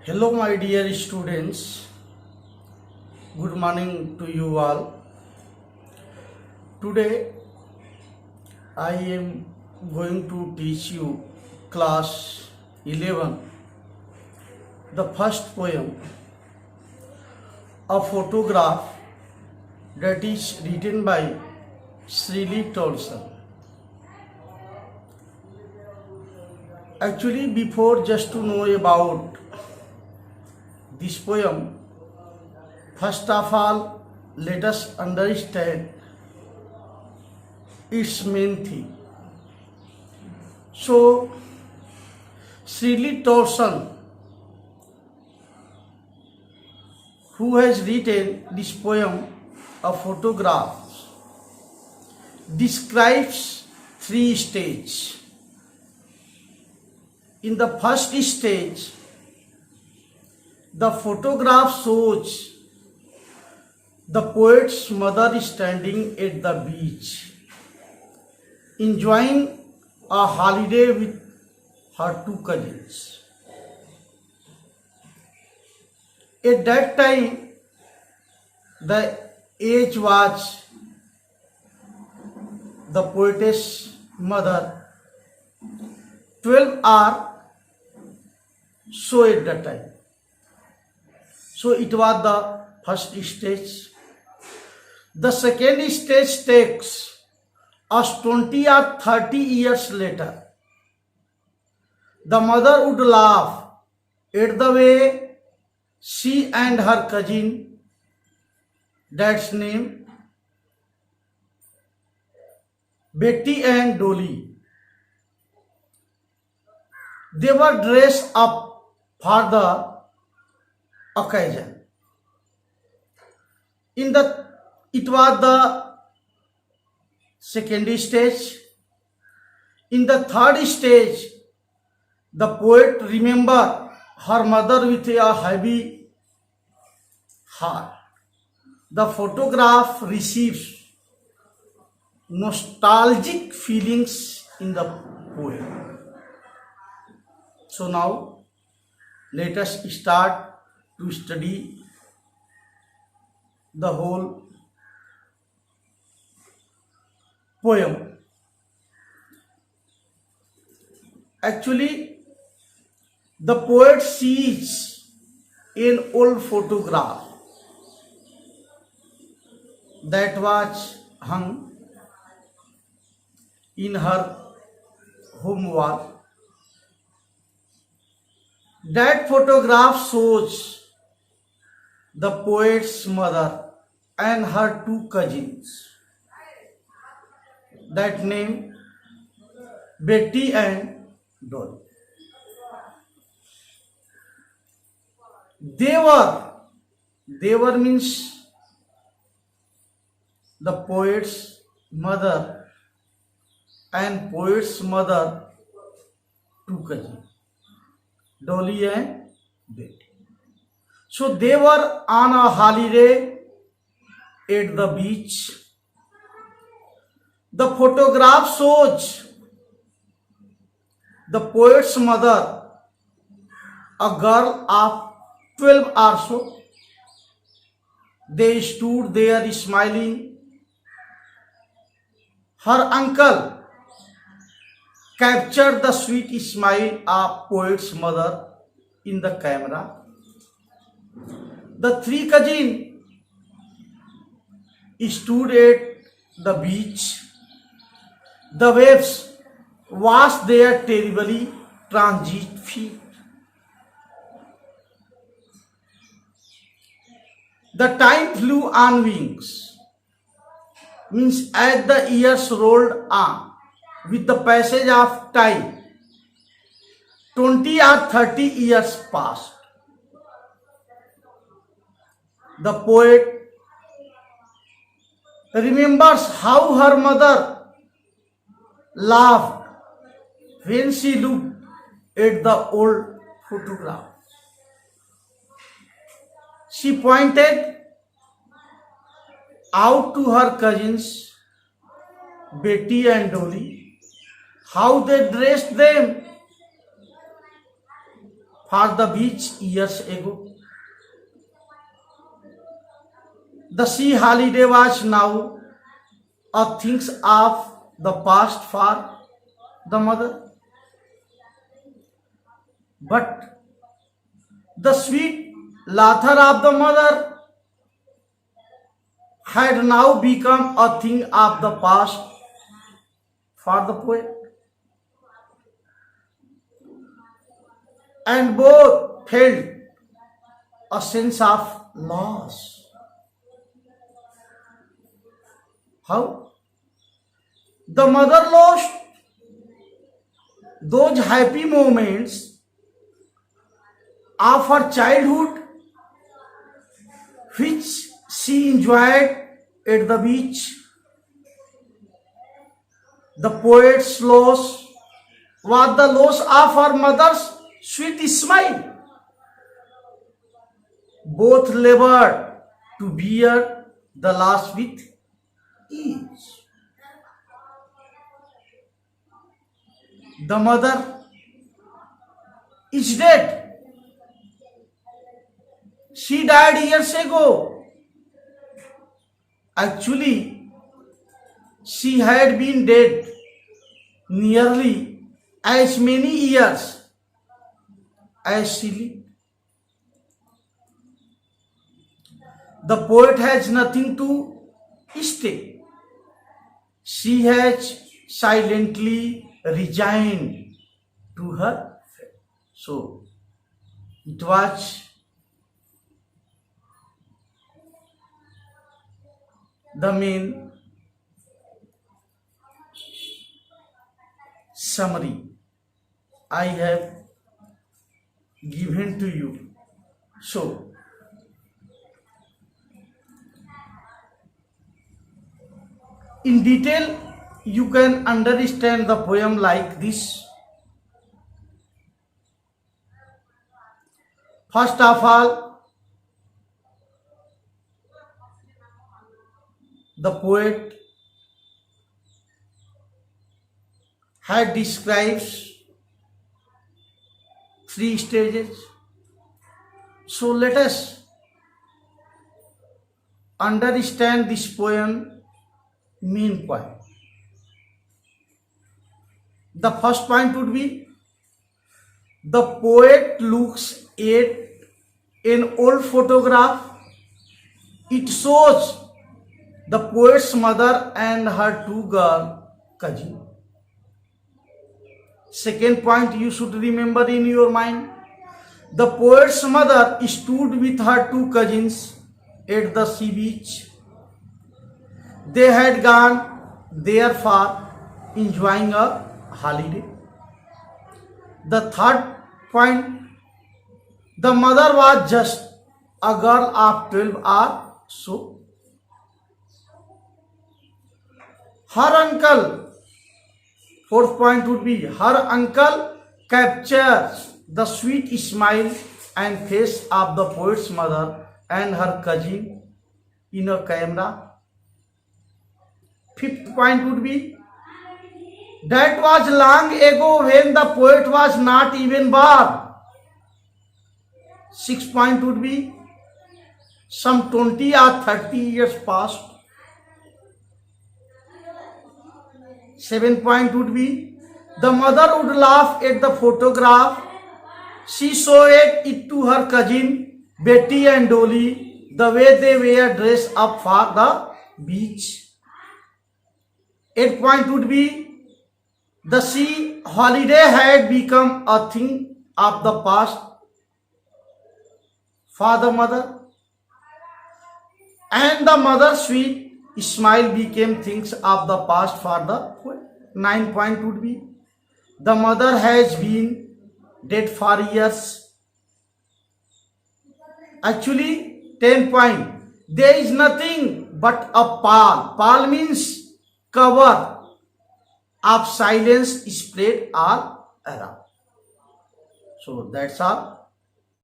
Hello, my dear students. Good morning to you all. Today, I am going to teach you class 11, the first poem, a photograph that is written by Shirley Tolson. Actually, before just to know about this poem, first of all, let us understand its main theme. So, Shirley Tolson, who has written this poem, A Photograph, describes three stages. In the first stage, the photograph shows the poet's mother standing at the beach, enjoying a holiday with her two cousins. At that time, the age was the poetess mother 12 or so at that time. So it was the first stage. The second stage takes us 20 or 30 years later. The mother would laugh at the way she and her cousin, that's name, Betty and Dolly, they were dressed up for the occasion. It was the second stage. In the third stage, the poet remembered her mother with a heavy heart. The photograph receives nostalgic feelings in the poem. So now, let us start to study the whole poem. Actually, the poet sees an old photograph that was hung in her home wall. That photograph shows the poet's mother and her two cousins, that name Betty and Dolly. They were means the poet's mother and poet's mother two cousins, Dolly and Betty. So they were on a holiday at the beach. The photograph shows the poet's mother, a girl of 12 or so. They stood there smiling. Her uncle captured the sweet smile of poet's mother in the camera. The three cousins stood at the beach. The waves washed their terribly transient feet. The time flew on wings, means as the years rolled on with the passage of time, 20 or 30 years passed. The poet remembers how her mother laughed when she looked at the old photograph. She pointed out to her cousins, Betty and Dolly, how they dressed them for the beach years ago. The sea holiday was now a thing of the past for the mother. But the sweet laughter of the mother had now become a thing of the past for the poet. And both felt a sense of loss. How? The mother lost those happy moments of her childhood which she enjoyed at the beach. The poet's loss was the loss of her mother's sweet smile. Both labored to bear the loss with ease. The mother is dead. She died years ago. Actually, she had been dead nearly as many years as she lived. The poet has nothing to stay. She has silently resigned to her fate. So, it was the main summary I have given to you. So, in detail, you can understand the poem like this. First of all, the poet had describes 3 stages. So let us understand this poem main point. The first point would be the poet looks at an old photograph. It shows the poet's mother and her 2 girl cousins. Second point you should remember in your mind. The poet's mother stood with her 2 cousins at the sea beach. They had gone there for enjoying a holiday. The third point, the mother was just a girl of 12 or so. Her uncle, fourth point would be her uncle captures the sweet smile and face of the poet's mother and her cousin in a camera. Fifth point would be that was long ago when the poet was not even born. Sixth point would be some 20 or 30 years past. Seventh point would be the mother would laugh at the photograph. She showed it to her cousin Betty and Dolly the way they were dressed up for the beach. Eighth point would be the sea holiday had become a thing of the past for the mother, and the mother's sweet smile became things of the past for the poet. 9 point would be the mother has been dead for years. Actually, 10 point, there is nothing but a pall. Pall means cover of silence spread all around. So that's all.